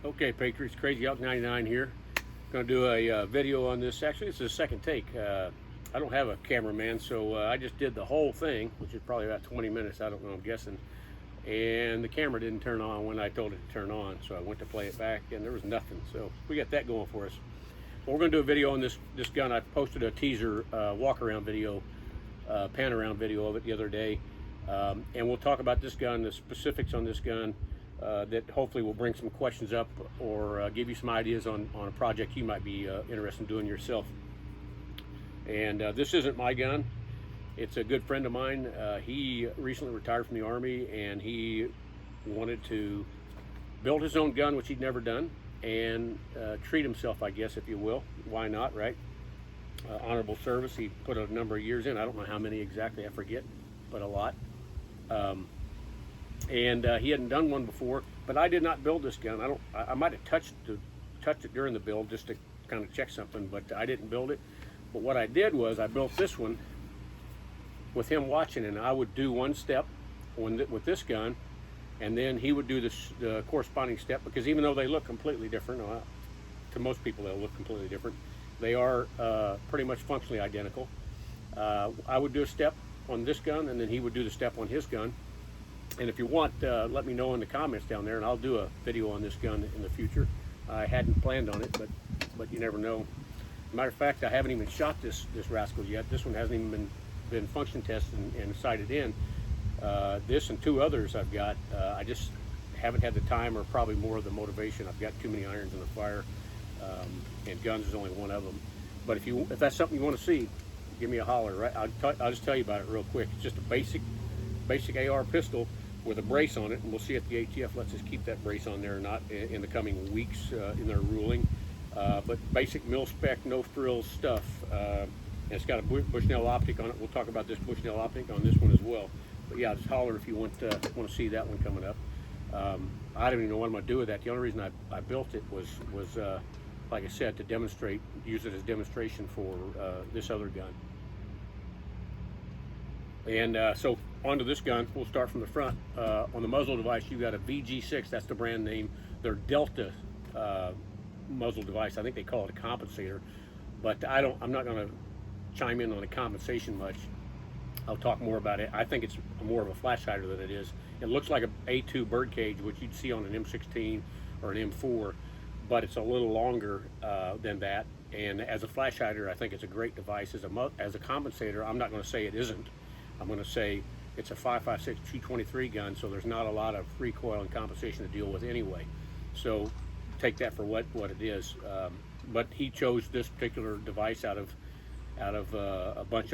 Okay, Patriots, Crazy Elk 99 here. Going to do a video on this. Actually, it's the second take. I don't have a cameraman, so I just did the whole thing, which is probably about 20 minutes. I don't know, I'm guessing. And the camera didn't turn on when I told it to turn on, so I went to play it back, and there was nothing. So we got that going for us. But we're going to do a video on this gun. I posted a teaser walk-around video, pan-around video of it the other day. And we'll talk about this gun, the specifics on this gun, that hopefully will bring some questions up or give you some ideas on a project you might be interested in doing yourself. And this isn't my gun. It's a good friend of mine. He recently retired from the Army, and he wanted to build his own gun, which he'd never done, and treat himself, I guess, if you will. Why not, right? Honorable service. He put a number of years in. I don't know how many exactly, I forget, but a lot. And he hadn't done one before, but I did not build this gun. I might have touched it during the build just to kind of check something, but I didn't build it. But what I did was I built this one with him watching, and I would do one step with this gun, and then he would do the corresponding step, because even though they look completely different, to most people they'll look completely different, they are pretty much functionally identical. I would do a step on this gun, and then he would do the step on his gun. And if you want, let me know in the comments down there, and I'll do a video on this gun in the future. I hadn't planned on it, but you never know. Matter of fact, I haven't even shot this rascal yet. This one hasn't even been function tested and sighted in. This and two others I've got. I just haven't had the time, or probably more of the motivation. I've got too many irons in the fire, and guns is only one of them. But if that's something you want to see, give me a holler. Right? I'll just tell you about it real quick. It's just a basic AR pistol with a brace on it, and we'll see if the ATF lets us keep that brace on there or not in the coming weeks in their ruling. But basic mil-spec, no frills stuff. And it's got a Bushnell optic on it. We'll talk about this Bushnell optic on this one as well. But yeah, just holler if you want to see that one coming up. I don't even know what I'm going to do with that. The only reason I built it was like I said, to use it as demonstration for this other gun. And so onto this gun, we'll start from the front. On the muzzle device, you got a VG6, that's the brand name. Their Delta muzzle device, I think they call it a compensator, but I'm not going to chime in on the compensation much. I'll talk more about it. I think it's more of a flash hider than it is. It looks like a A2 birdcage, which you'd see on an M16 or an M4, but it's a little longer than that. And as a flash hider, I think it's a great device. As a compensator, I'm not going to say it isn't. I'm going to say it's a 5.56 223 gun, so there's not a lot of recoil and compensation to deal with anyway. So take that for what it is. But he chose this particular device out of a bunch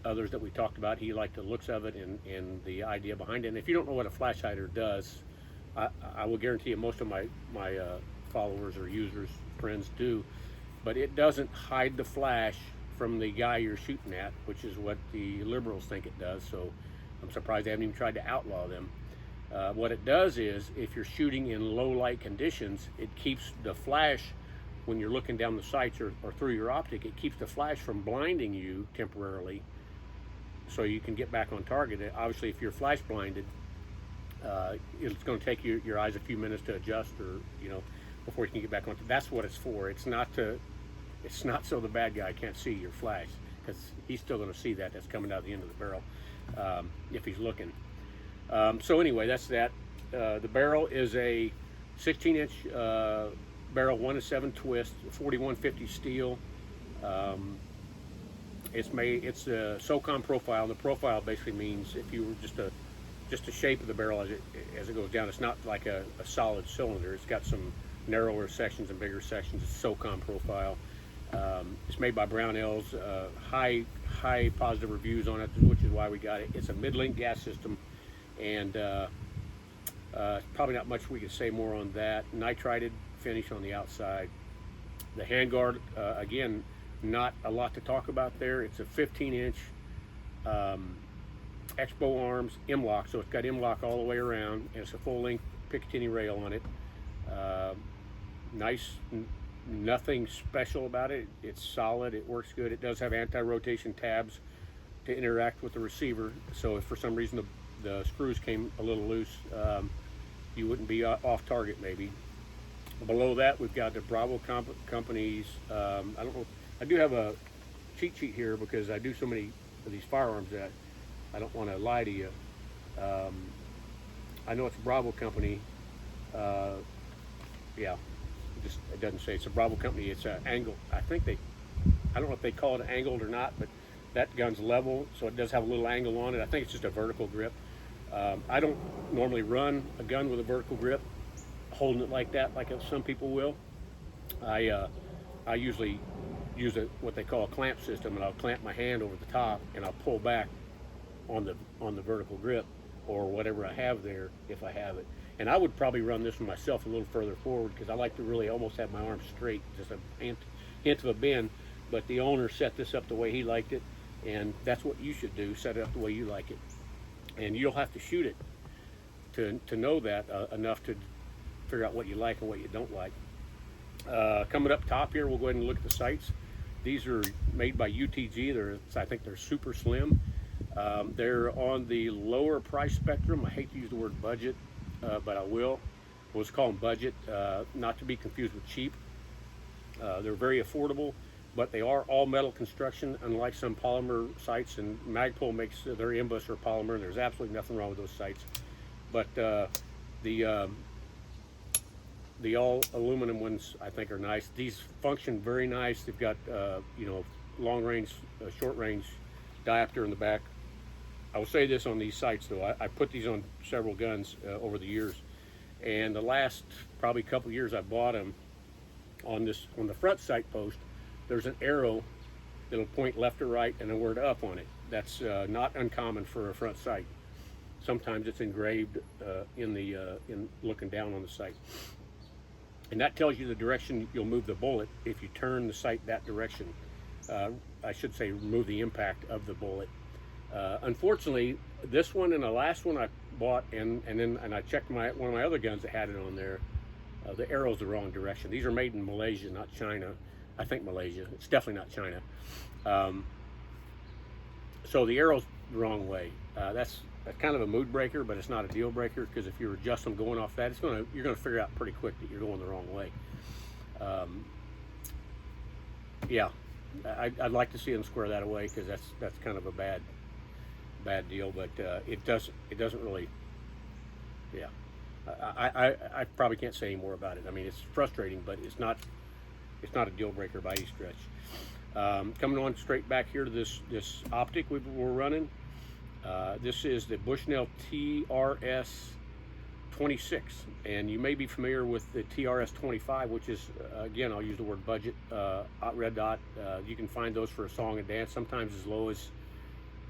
others that we talked about. He liked the looks of it and the idea behind it. And if you don't know what a flash hider does, I will guarantee you most of my followers or users, friends do, but it doesn't hide the flash from the guy you're shooting at, which is what the liberals think it does. So I'm surprised they haven't even tried to outlaw them. What it does is, if you're shooting in low light conditions, it keeps the flash, when you're looking down the sights or through your optic, it keeps the flash from blinding you temporarily, so you can get back on target. Obviously, if you're flash blinded, it's going to take your eyes a few minutes to adjust, or before you can get back on. That's what it's for. It's not so the bad guy can't see your flash, because he's still going to see that's coming out the end of the barrel if he's looking. So anyway, that's that. The barrel is a 16-inch barrel, 1-7 twist, 4150 steel. It's a SOCOM profile. The profile basically means, if you were just the shape of the barrel as it goes down, it's not like a solid cylinder. It's got some narrower sections and bigger sections. It's SOCOM profile. It's made by Brownells. High positive reviews on it, which is why we got it. It's a mid-link gas system, and probably not much we could say more on that. Nitrided finish on the outside. The handguard, again, not a lot to talk about there. It's a 15-inch Expo Arms M-LOK, so it's got M-LOK all the way around, and it's a full-length Picatinny rail on it. Nice, nothing special about it. It's solid, it works good. It does have anti-rotation tabs to interact with the receiver, so if for some reason the screws came a little loose, you wouldn't be off target maybe. Below that, we've got the Bravo companies. I don't know. I do have a cheat sheet here because I do so many of these firearms that I don't want to lie to you. Um, I know it's a Bravo company. Uh, yeah, it doesn't say it's a Bravo company. It's an angle. I don't know if they call it angled or not, but that gun's level, so it does have a little angle on it. I think it's just a vertical grip. I don't normally run a gun with a vertical grip, holding it like that, like some people will. I usually use what they call a clamp system, and I'll clamp my hand over the top, and I'll pull back on the vertical grip or whatever I have there if I have it. And I would probably run this one myself a little further forward because I like to really almost have my arms straight, just a hint of a bend. But the owner set this up the way he liked it, and that's what you should do: set it up the way you like it. And you'll have to shoot it to know that enough to figure out what you like and what you don't like. Coming up top here, we'll go ahead and look at the sights. These are made by UTG. I think they're super slim. They're on the lower price spectrum. I hate to use the word budget, but I will. We'll just call them budget, not to be confused with cheap. They're very affordable, but they are all metal construction, unlike some polymer sights. And Magpul makes their imbus or polymer. There's absolutely nothing wrong with those sights. But the all aluminum ones I think are nice. These function very nice. They've got long range, short range diopter in the back. I will say this on these sights though, I put these on several guns over the years, and the last probably couple years I bought them on the front sight post. There's an arrow that'll point left or right and a word up on it. That's not uncommon for a front sight. Sometimes it's engraved in looking down on the sight. And that tells you the direction you'll move the bullet if you turn the sight that direction. I should say move the impact of the bullet. Unfortunately, this one and the last one I bought, and I checked one of my other guns that had it on there. The arrow's the wrong direction. These are made in Malaysia, not China. I think Malaysia. It's definitely not China. So the arrow's the wrong way. That's kind of a mood breaker, but it's not a deal breaker because if you adjust them going off that, you're gonna figure out pretty quick that you're going the wrong way. Yeah, I'd like to see them square that away because that's kind of a bad deal, but it doesn't really. Yeah, I probably can't say any more about it. I mean, it's frustrating, but it's not a deal breaker by any stretch. Coming on straight back here to this optic we're running. This is the Bushnell TRS 26, and you may be familiar with the TRS 25, which is, again, I'll use the word budget, red dot. You can find those for a song and dance, sometimes as low as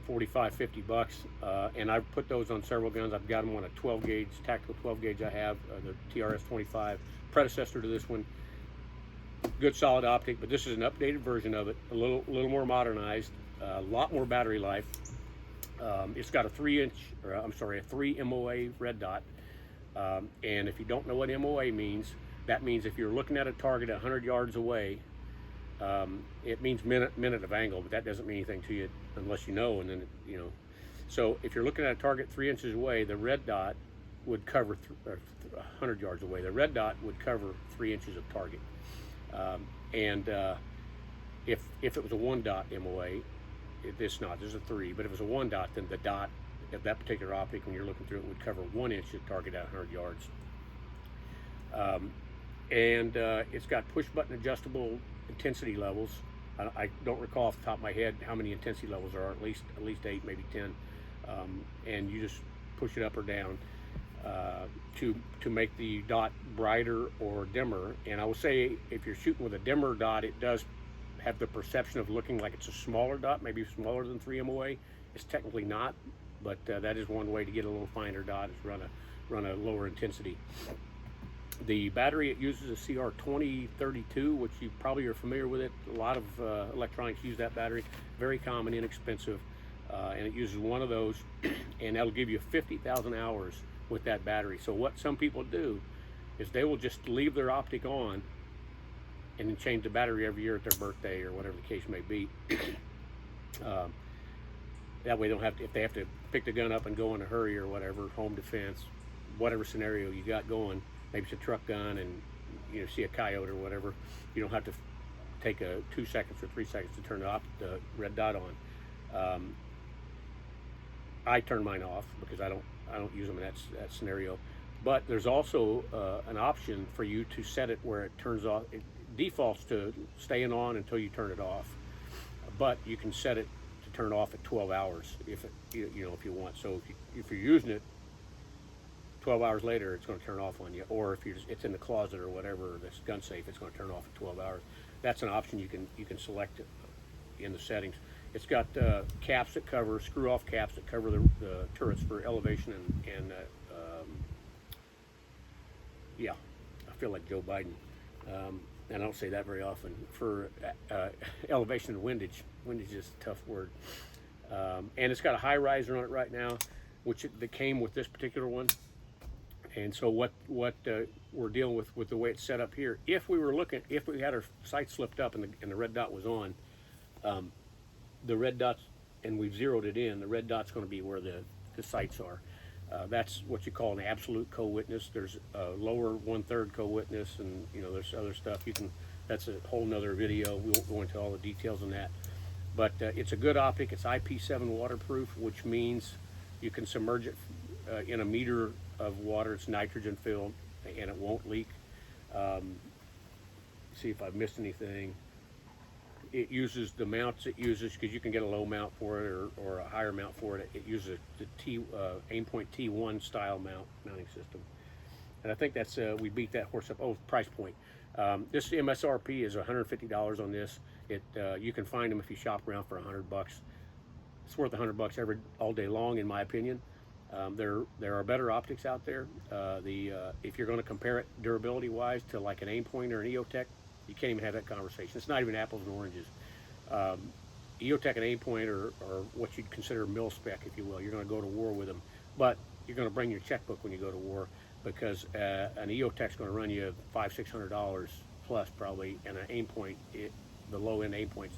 45, 50 bucks. And I've put those on several guns. I've got them on a 12 gauge, tactical 12 gauge I have, the TRS 25, predecessor to this one. Good solid optic, but this is an updated version of it, a little more modernized, a lot more battery life. It's got a 3 MOA red dot. And if you don't know what MOA means, that means if you're looking at a target 100 yards away, it means minute of angle, but that doesn't mean anything to you unless you know. And then so if you're looking at a target 3 inches away, the red dot would cover 100 yards away. The red dot would cover 3 inches of target. If it was a 1 dot MOA, there's a 3, but if it was a 1 dot, then the dot of that particular optic, when you're looking through it, would cover 1 inch of target at 100 yards. It's got push button adjustable intensity levels. I don't recall off the top of my head how many intensity levels there are, at least 8, maybe 10. And you just push it up or down to make the dot brighter or dimmer. And I will say, if you're shooting with a dimmer dot, it does have the perception of looking like it's a smaller dot, maybe smaller than 3 MOA. It's technically not, but that is one way to get a little finer dot, is run a lower intensity. The battery it uses a CR2032, which you probably are familiar with it. A lot of electronics use that battery. Very common, inexpensive, and it uses one of those, and that'll give you 50,000 hours with that battery. So what some people do is they will just leave their optic on and then change the battery every year at their birthday or whatever the case may be. That way they don't have to, if they have to pick the gun up and go in a hurry or whatever, home defense, whatever scenario you got going, maybe it's a truck gun and see a coyote or whatever, you don't have to take 2 seconds or 3 seconds to turn the red dot on. I turn mine off because I don't use them in that scenario. But there's also an option for you to set it where it turns off. It defaults to staying on until you turn it off, but you can set it to turn off at 12 hours if if you want. So if you're using it 12 hours later, it's going to turn off on you, or if it's in the closet or whatever, this gun safe, it's going to turn off at 12 hours. That's an option you can select in the settings. It's got caps that cover, screw-off caps that cover the turrets for elevation and yeah, I feel like Joe Biden. And I don't say that very often. For elevation and windage. Windage is a tough word. And it's got a high riser on it right now, that came with this particular one. And so what we're dealing with the way it's set up here, if we had our sights flipped up and the red dot was on, the red dots, and we've zeroed it in, the red dot's going to be where the sights are. That's what you call an absolute co-witness. There's a lower 1/3 co-witness, and there's other stuff. That's a whole nother video. We won't go into all the details on that. But it's a good optic. It's IP7 waterproof, which means you can submerge it in a meter of water. It's nitrogen filled, and it won't leak. See if I've missed anything. It uses the mounts it uses, because you can get a low mount for it or a higher mount for it. It uses the Aimpoint T1 style mounting system. And I think that's, we beat that horse up. Oh, price point. This MSRP is $150 on this. You can find them if you shop around for $100. It's worth $100 all day long, in my opinion. There are better optics out there. If you're going to compare it durability wise to like an Aimpoint or an EOTech, you can't even have that conversation. It's not even apples and oranges. EOTech and Aimpoint are what you'd consider mil spec, if you will. You're going to go to war with them, but you're going to bring your checkbook when you go to war, because an EOTech's going to run you $500-600 plus probably, and an Aimpoint, the low end Aimpoints,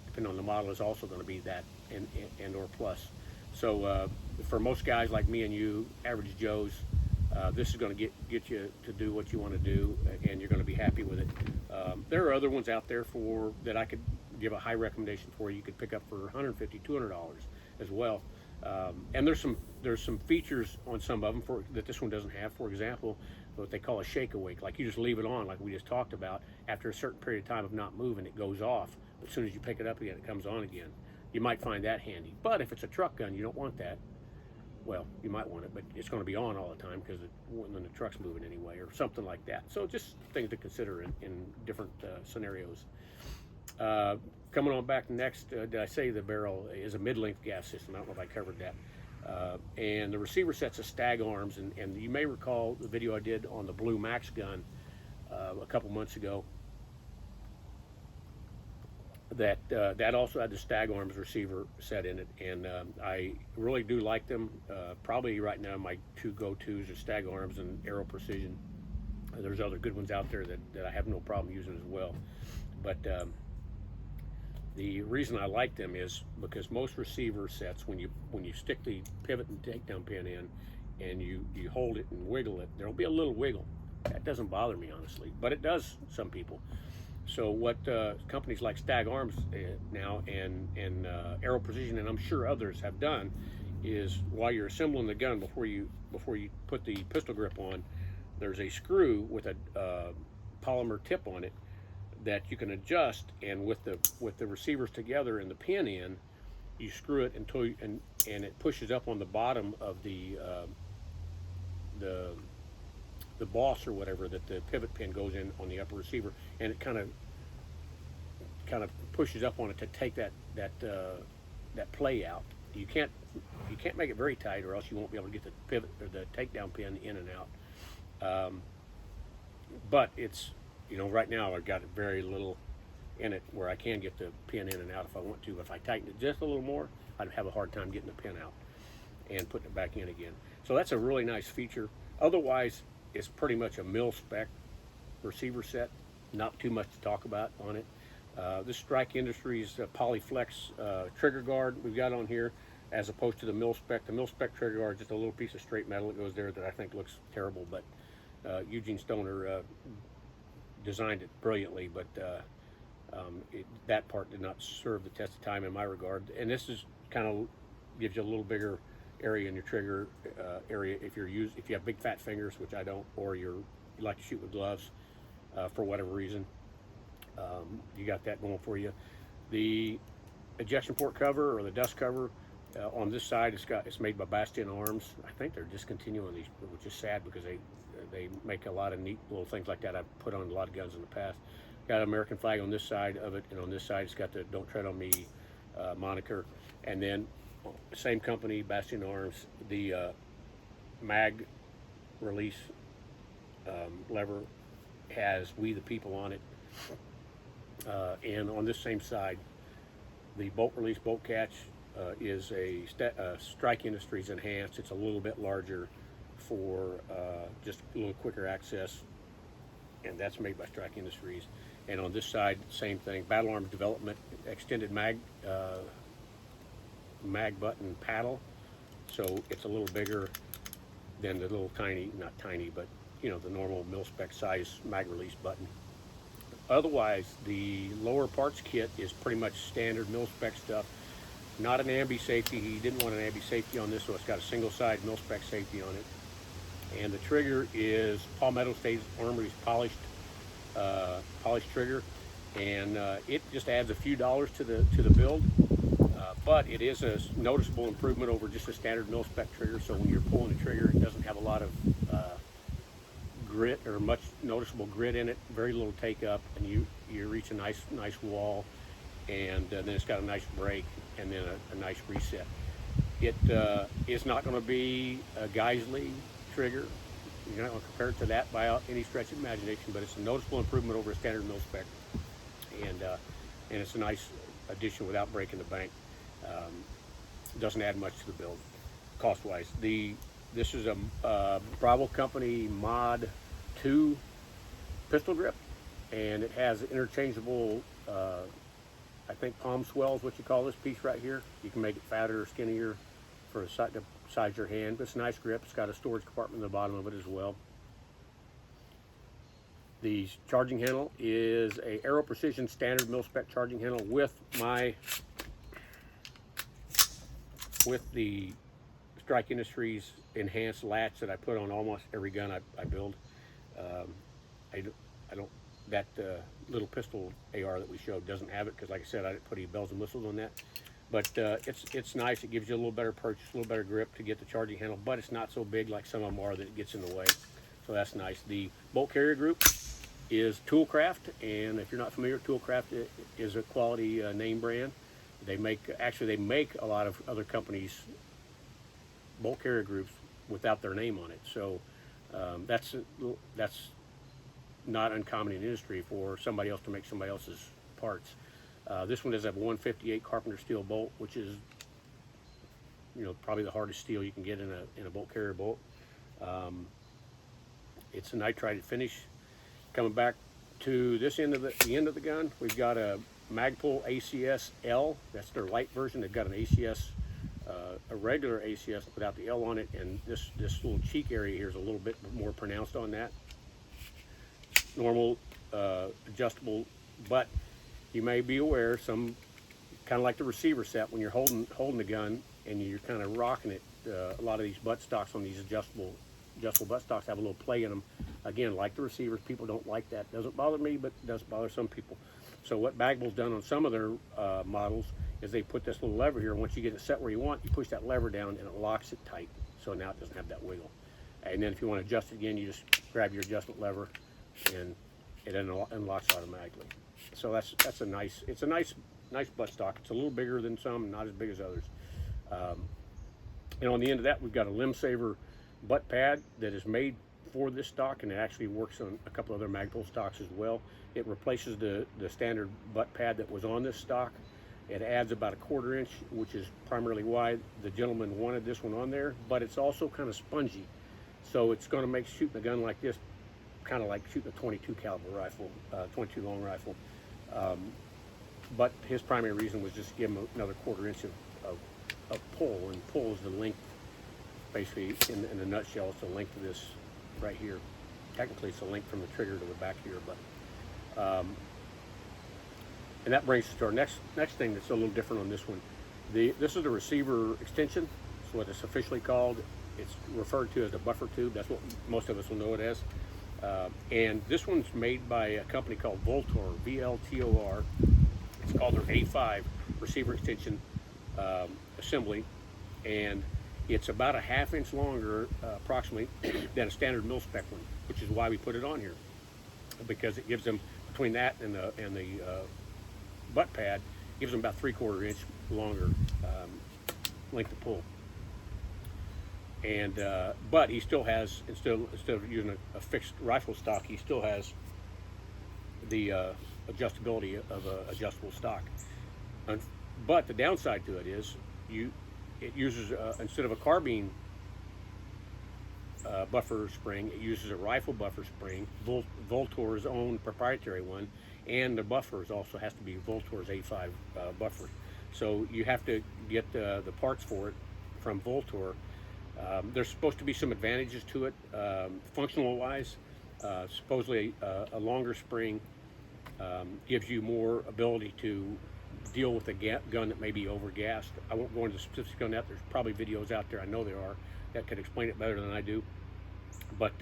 depending on the model, is also going to be that and or plus. So for most guys like me and you, average Joes, this is going to get you to do what you want to do, and you're going to be happy with it. There are other ones out there that I could give a high recommendation for. You could pick up for $150-200 as well. And there's some features on some of them that this one doesn't have. For example, what they call a shake awake. Like, you just leave it on, like we just talked about. After a certain period of time of not moving, it goes off. But as soon as you pick it up again, it comes on again. You might find that handy. But if it's a truck gun, you don't want that. Well, you might want it, but it's going to be on all the time because when the truck's moving anyway, or something like that. So just things to consider in different scenarios. Coming on back next, did I say the barrel is a mid-length gas system? I don't know if I covered that. And the receiver set's a stag arms, and you may recall the video I did on the Blue Max gun a couple months ago. That also had the stag arms receiver set in it, and I really do like them. Probably right now my two go-tos are stag arms and Aero Precision. There's other good ones out there that I have no problem using as well. But the reason I like them is because most receiver sets, when you stick the pivot and takedown pin in and you hold it and wiggle it, there'll be a little wiggle. That doesn't bother me, honestly, but it does some people. So what companies like Stag Arms now and Aero Precision, and I'm sure others have done, is while you're assembling the gun, before you put the pistol grip on, there's a screw with a polymer tip on it that you can adjust, and with the receivers together and the pin in, you screw it until and it pushes up on the bottom of the boss or whatever that the pivot pin goes in on the upper receiver, and it kind of pushes up on it to take that play out. You can't make it very tight, or else you won't be able to get the pivot or the takedown pin in and out. But it's, right now I've got very little in it where I can get the pin in and out if I want to. If I tighten it just a little more, I'd have a hard time getting the pin out and putting it back in again. So that's a really nice feature. Otherwise, it's pretty much a mil spec receiver set. Not too much to talk about on it. This Strike Industries Polyflex trigger guard we've got on here, as opposed to the mil spec. The mil spec trigger guard is just a little piece of straight metal that goes there that I think looks terrible, but Eugene Stoner designed it brilliantly, but that part did not serve the test of time in my regard. And this is kind of gives you a little bigger area in your trigger area if you have big fat fingers, which I don't, or you like to shoot with gloves for whatever reason. You got that going for you. The ejection port cover or the dust cover on this side, it's made by Bastion Arms. I think they're discontinuing these, which is sad because they make a lot of neat little things like that. I've put on a lot of guns in the past. Got an American flag on this side of it, and on this side it's got the "Don't Tread on Me" moniker. And then same company, Bastion Arms, the mag release lever has "We the People" on it. And on this same side, the bolt release bolt catch is a Strike Industries enhanced. It's a little bit larger for just a little quicker access, and that's made by Strike Industries. And on this side, same thing, Battle Arms Development extended mag button paddle, so it's a little bigger than the little tiny, not tiny, but the normal mil-spec size mag release button. Otherwise, the lower parts kit is pretty much standard mil-spec stuff. Not an ambi safety. He didn't want an ambi safety on this, so it's got a single side mil-spec safety on it. And the trigger is Palmetto State Armory's polished trigger, and it just adds a few dollars to the build. But it is a noticeable improvement over just a standard mil-spec trigger. So when you're pulling the trigger, it doesn't have a lot of grit or much noticeable grit in it. Very little take up, and you reach a nice wall, and then it's got a nice break, and then a nice reset. It is not going to be a Geisley trigger. You're not going to compare it to that by any stretch of imagination, but it's a noticeable improvement over a standard mil-spec, and it's a nice addition without breaking the bank. Doesn't add much to the build, cost-wise. This is a Bravo Company Mod 2 pistol grip, and it has interchangeable, I think palm swell is what you call this piece right here. You can make it fatter or skinnier for to size your hand, but it's a nice grip. It's got a storage compartment at the bottom of it as well. The charging handle is a Aero Precision standard mil-spec charging handle with the Strike Industries enhanced latch that I put on almost every gun I build. I don't that little pistol AR that we showed doesn't have it because, like I said, I didn't put any bells and whistles on that. But it's nice. It gives you a little better purchase, a little better grip to get the charging handle, but it's not so big like some of them are that it gets in the way. So that's nice. The bolt carrier group is Toolcraft, and if you're not familiar, Toolcraft is a quality name brand. They make a lot of other companies' bolt carrier groups without their name on it. So that's not uncommon in the industry for somebody else to make somebody else's parts. This one does have a 158 Carpenter steel bolt, which is probably the hardest steel you can get in a bolt carrier bolt. It's a nitrided finish. Coming back to this end of the end of the gun, we've got a Magpul ACS L. That's their light version. They've got an ACS, a regular ACS without the L on it, and this little cheek area here is a little bit more pronounced on that. Normal adjustable, but you may be aware, some kind of like the receiver set, when you're holding the gun and you're kind of rocking it, a lot of these butt stocks on these adjustable butt stocks have a little play in them. Again, like the receivers, people don't like that. Doesn't bother me, but it does bother some people. So what Bagwell's done on some of their models is they put this little lever here. Once you get it set where you want, you push that lever down and it locks it tight. So now it doesn't have that wiggle. And then if you want to adjust it again, you just grab your adjustment lever and it unlocks automatically. So it's a nice butt stock. It's a little bigger than some, not as big as others. And on the end of that, we've got a Limb Saver butt pad that is made for this stock, and it actually works on a couple other Magpul stocks as well. It replaces the standard butt pad that was on this stock. It adds about a 1/4 inch, which is primarily why the gentleman wanted this one on there, but it's also kind of spongy. So it's going to make shooting a gun like this kind of like shooting a 22 caliber rifle, 22 long rifle. But his primary reason was just to give him another 1/4 inch of pull, and pull is the length, basically in a nutshell, it's the length of this right here. Technically it's the length from the trigger to the back of your butt. And that brings us to our next thing that's a little different on this one. This is the receiver extension. That's what it's officially called. It's referred to as the buffer tube. That's what most of us will know it as. And this one's made by a company called Voltor, VLTOR. It's called their A5 receiver extension assembly, and it's about a ½ inch longer, approximately, than a standard mil-spec one, which is why we put it on here, because it gives them, between that and the butt pad, gives them about 3/4 inch longer length of pull. And but he still has, instead of using a fixed rifle stock, he still has the adjustability of an adjustable stock. But the downside to it is it uses instead of a carbine buffer spring, it uses a rifle buffer spring, Voltor's own proprietary one, and the buffers also has to be Voltor's A5 buffer. So you have to get the parts for it from Voltor. There's supposed to be some advantages to it, functional wise. Supposedly a longer spring gives you more ability to deal with a gun that may be over-gassed. I won't go into specifics on that. There's probably videos out there, I know there are, that could explain it better than I do. But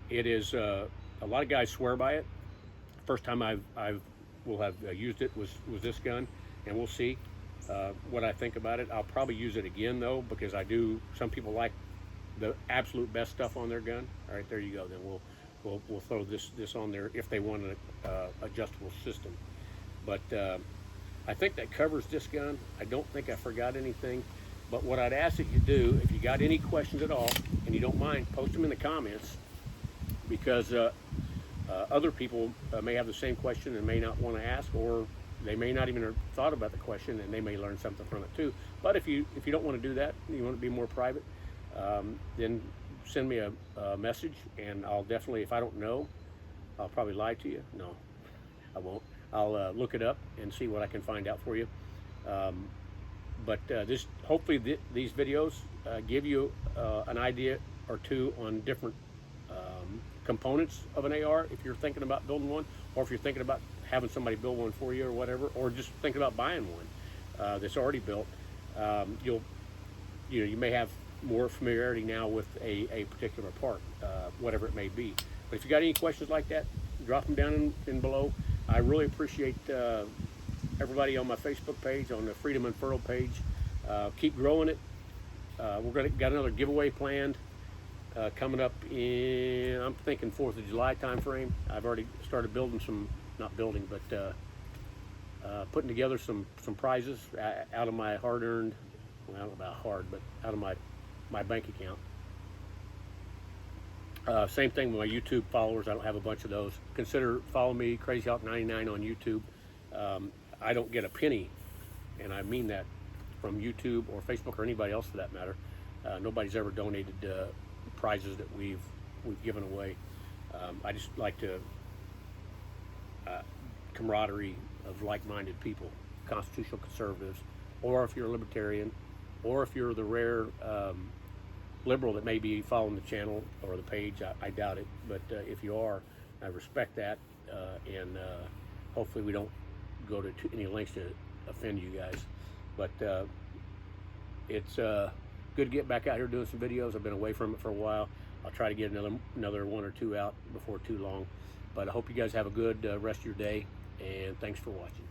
it is, a lot of guys swear by it. First time I will have used it was this gun, and we'll see what I think about it. I'll probably use it again though, because some people like the absolute best stuff on their gun. All right, there you go. Then we'll throw this on there if they want an adjustable system. But I think that covers this gun. I don't think I forgot anything. But what I'd ask that you do, if you got any questions at all, and you don't mind, post them in the comments, because other people may have the same question and may not want to ask, or they may not even have thought about the question, and they may learn something from it too. But if you don't want to do that, you want to be more private, then send me a message, and I'll definitely, if I don't know, I'll probably lie to you. No, I won't. I'll look it up and see what I can find out for you. But hopefully these videos give you an idea or two on different components of an AR if you're thinking about building one, or if you're thinking about having somebody build one for you or whatever, or just thinking about buying one that's already built. You may have more familiarity now with a particular part, whatever it may be. But if you got any questions like that, drop them down in below. I really appreciate everybody on my Facebook page, on the Freedom Unfurled page. Keep growing it. Got another giveaway planned coming up in, I'm thinking 4th of July time frame. I've already started building putting together some prizes out of my hard-earned, well, I don't know about hard, but out of my bank account. Same thing with my YouTube followers. I don't have a bunch of those. Consider following me, CrazyHawk99 on YouTube. I don't get a penny, and I mean that, from YouTube or Facebook or anybody else for that matter. Nobody's ever donated prizes that we've given away. I just like to camaraderie of like-minded people, constitutional conservatives, or if you're a libertarian, or if you're the rare liberal that may be following the channel or the page. I doubt it, but if you are, I respect that, and hopefully we don't go to any lengths to offend you guys. But it's good to get back out here doing some videos. I've been away from it for a while. I'll try to get another 1 or 2 out before too long. But I hope you guys have a good rest of your day, and thanks for watching.